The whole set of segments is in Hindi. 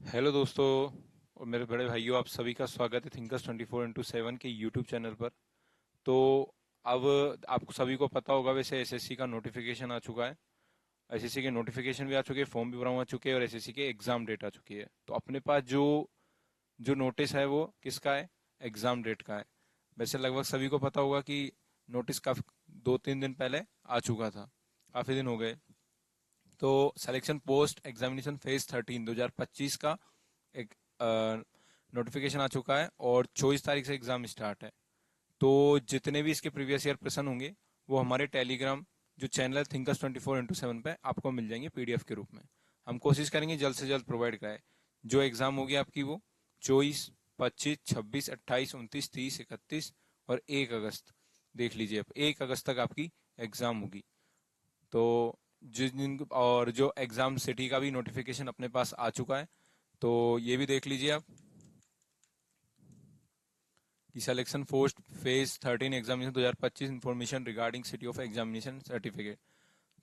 हेलो दोस्तों और मेरे बड़े भाइयों, आप सभी का स्वागत है थिंकर्स 24x7 के यूट्यूब चैनल पर। तो अब आपको सभी को पता होगा, वैसे एसएससी का नोटिफिकेशन आ चुका है। एसएससी के नोटिफिकेशन भी आ चुके हैं, फॉर्म भी भरा हुआ चुके हैं और एसएससी के एग्जाम डेट आ चुकी है। तो अपने पास जो जो नोटिस है वो किसका है? एग्जाम डेट का है। वैसे लगभग सभी को पता होगा कि नोटिस काफी 2-3 दिन पहले आ चुका था, काफी दिन हो गए। तो सिलेक्शन पोस्ट एग्जामिनेशन फेज 13 2025 का एक नोटिफिकेशन आ चुका है और 24 तारीख से एग्जाम स्टार्ट है। तो जितने भी इसके प्रीवियस ईयर प्रश्न होंगे वो हमारे टेलीग्राम जो चैनल है थिंकर्स 24x7 पे आपको मिल जाएंगे पीडीएफ के रूप में। हम कोशिश करेंगे जल्द से जल्द प्रोवाइड कराए। जो एग्जाम होगी आपकी वो 24, 25, 26, 28, 29, 30, 31 और 1 अगस्त। देख लीजिए, अब 1 अगस्त तक आपकी एग्जाम होगी। तो जिस दिन और जो एग्जाम सिटी का भी नोटिफिकेशन अपने पास आ चुका है, तो ये भी देख लीजिए आप कि selection post phase 13 examination 2025 information regarding city of examination certificate.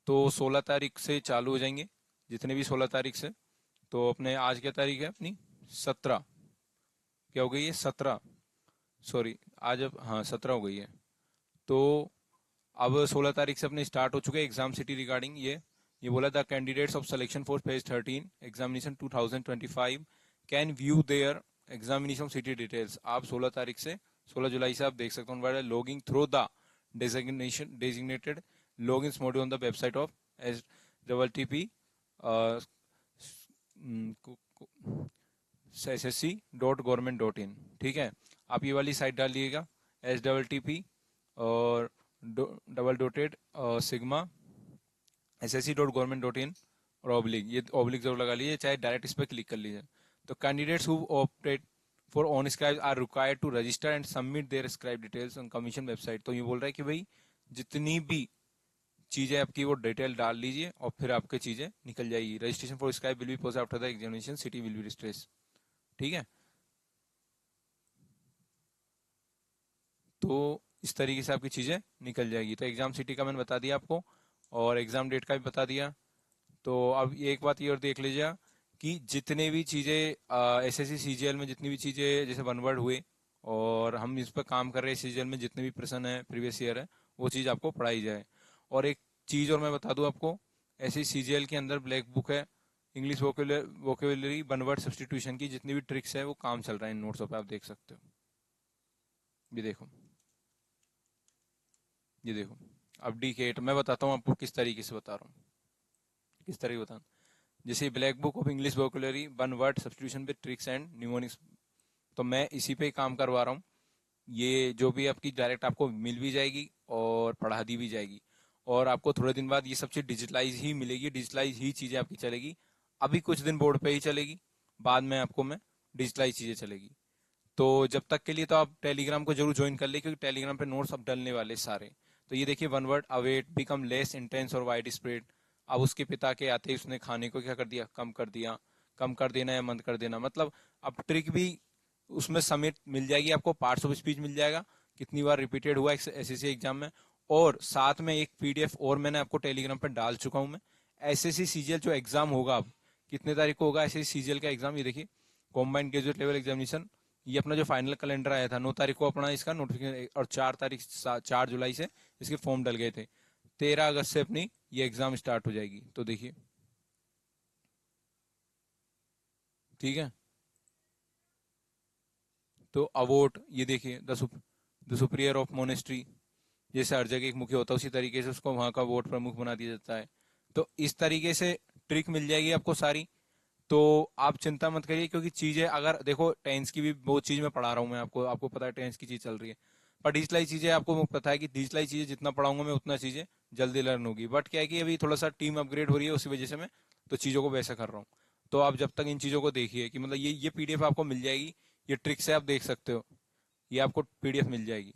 तो 16 तारीख से चालू हो जाएंगे, जितने भी 16 तारीख से। तो अपने आज क्या तारीख है अपनी? 17। क्या हो गई है? 17। सॉरी, आज अब हाँ 17 हो गई है। तो अब 16 तारीख से अपने स्टार्ट हो चुके हैं एग्जाम सिटी रिगार्डिंग ये बोला the candidates of selection for phase 13 examination 2025 can view their examination city details. आप 16 तारीख से 16 जुलाई से आप देख सकते हैं logging through the designated log in module on the website of S double T P SSC.government.in। ठीक है, आप ये वाली साइट डाल दिएगा STTP और डबल डोटेड सिग्मा SSC.government.in और ऑब्लिक, ये ऑब्लिक जरूर लगा लीजिए, चाहे डायरेक्ट इस पर क्लिक कर लीजिए। तो candidates who opted for on scribe are required to register and submit their scribe details on commission website. तो ये बोल रहा है कि भाई जितनी भी चीजें आपकी वो डिटेल डाल लीजिए और फिर आपकी चीजें निकल जाएगी। Registration for scribe will be process after the examination city will be रिस्ट्रेस। ठीक है, तो इस तरीके से आपकी चीजें निकल जाएगी। तो एग्जाम सिटी का मैंने बता दिया आपको और एग्जाम डेट का भी बता दिया। तो अब एक बात ये और देख लीजिए कि जितने भी चीजें एसएससी सीजीएल में जितनी भी चीजें जैसे वन वर्ड हुए और हम इस पर काम कर रहे हैं, सीजीएल में जितने भी प्रश्न है प्रीवियस ईयर है वो चीज आपको पढ़ाई जाए। और एक चीज और मैं बता दूं आपको, ऐसी सीजीएल के अंदर ब्लैक बुक है English vocabulary one word substitution की जितनी भी ट्रिक्स है वो काम चल रहा है इन नोट्सों पे, आप देख सकते हो। ये देखो, ये देखो। अब डी के 8 मैं बताता हूँ आपको किस तरीके से बता रहा हूँ, किस तरीके बता। जैसे black book of English vocabulary one word substitution with tricks and mnemonics, तो मैं इसी पे काम करवा रहा हूँ। ये जो भी आपकी डायरेक्ट आपको मिल भी जाएगी और पढ़ा दी भी जाएगी। और आपको थोड़े दिन बाद ये सब चीज डिजिटलाइज ही मिलेगी, डिजिटलाइज ही चीजें आपकी चलेगी। अभी कुछ दिन बोर्ड पे ही चलेगी, बाद में आपको मैं डिजिटलाइज चीजें चलेगी। तो जब तक के लिए तो आप टेलीग्राम को जरूर ज्वाइन कर ले, क्योंकि टेलीग्राम पे नोट्स अब डलने वाले सारे। तो ये देखिए, one word await become less intense और वाइड स्प्रेड। अब उसके पिता के आते ही उसने खाने को क्या कर दिया? कम कर दिया। कम कर देना या बंद कर देना, मतलब अब ट्रिक भी उसमें समेत मिल जाएगी आपको, पार्ट्स ऑफ स्पीच मिल जाएगा, कितनी बार रिपीटेड हुआ एसएससी एग्जाम में। और साथ में एक पीडीएफ और मैंने आपको टेलीग्राम पर डाल चुका हूं मैं। एसएससी सीजीएल जो एग्जाम होगा अब कितने तारीख को होगा एसएससी सीजीएल का एग्जाम, ये देखिए कॉम्बाइंड ग्रेजुएट लेवल एग्जामिनेशन। ये अपना जो फाइनल कैलेंडर आया था 9 तारीख को अपना इसका नोटिफिकेशन, और 4 तारीख 4 जुलाई से इसके फॉर्म डल गए थे। 13 अगस्त से अपनी ये एग्जाम स्टार्ट हो जाएगी। तो देखिए, ठीक है। तो अवोट, ये देखिए द सुप्रियर ऑफ मोनेस्ट्री, जैसे हर जगह एक मुखिया होता है उसी तरीके से उसको वहां का वोट प्रमुख बना दिया जाता है। तो इस तरीके से ट्रिक मिल जाएगी आपको सारी। तो आप चिंता मत करिए, क्योंकि चीजें अगर देखो, टेंस की भी बहुत चीज मैं पढ़ा रहा हूँ, मैं आपको आपको पता है टेंस की चीज चल रही है। पर डिजिटलाइज चीजें आपको पता है कि डिजिटलाइज चीजें जितना पढ़ाऊंगा मैं उतना चीजें जल्दी लर्न होगी। बट क्या है कि अभी थोड़ा सा टीम अपग्रेड हो रही है, उसी वजह से मैं तो चीजों को वैसा कर रहा हूँ। तो आप जब तक इन चीजों को देखिए कि मतलब ये पीडीएफ आपको मिल जाएगी, ये ट्रिक से आप देख सकते हो, ये आपको पीडीएफ मिल जाएगी।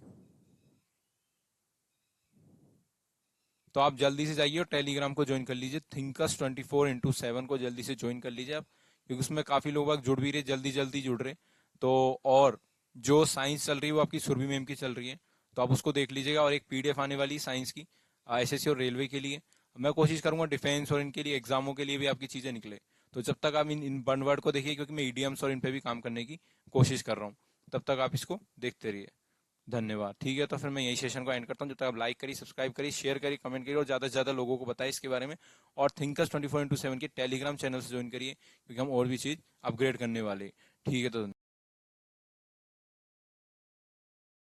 तो आप जल्दी से जाइए और टेलीग्राम को ज्वाइन कर लीजिए, थिंकर्स 24x7 को जल्दी से ज्वाइन कर लीजिए आप, क्योंकि उसमें काफी लोग बाग जुड़ भी रहे, जल्दी जल्दी जुड़ रहे। तो और जो साइंस चल रही है वो आपकी सुरभि मैम की चल रही है, तो आप उसको देख लीजिएगा। और एक पीडीएफ आने वाली साइंस की एसएससी और रेलवे के लिए। मैं कोशिश करूंगा डिफेंस और इनके लिए एग्जामों के लिए भी आपकी चीजें निकले। तो जब तक आप इन वन वर्ड को देखिए, क्योंकि मैं ईडियम्स और इन पे भी काम करने की कोशिश कर रहा हूँ, तब तक आप इसको देखते रहिए। धन्यवाद। ठीक है, तो फिर मैं यही सेशन को एंड करता हूँ। जब तक आप लाइक करिए, सब्सक्राइब करिए, शेयर करिए, कमेंट करिए और ज़्यादा से ज़्यादा लोगों को बताइए इसके बारे में। और थिंकर्स 24x7 के टेलीग्राम चैनल से ज्वाइन करिए, क्योंकि हम और भी चीज़ अपग्रेड करने वाले हैं। ठीक है, तो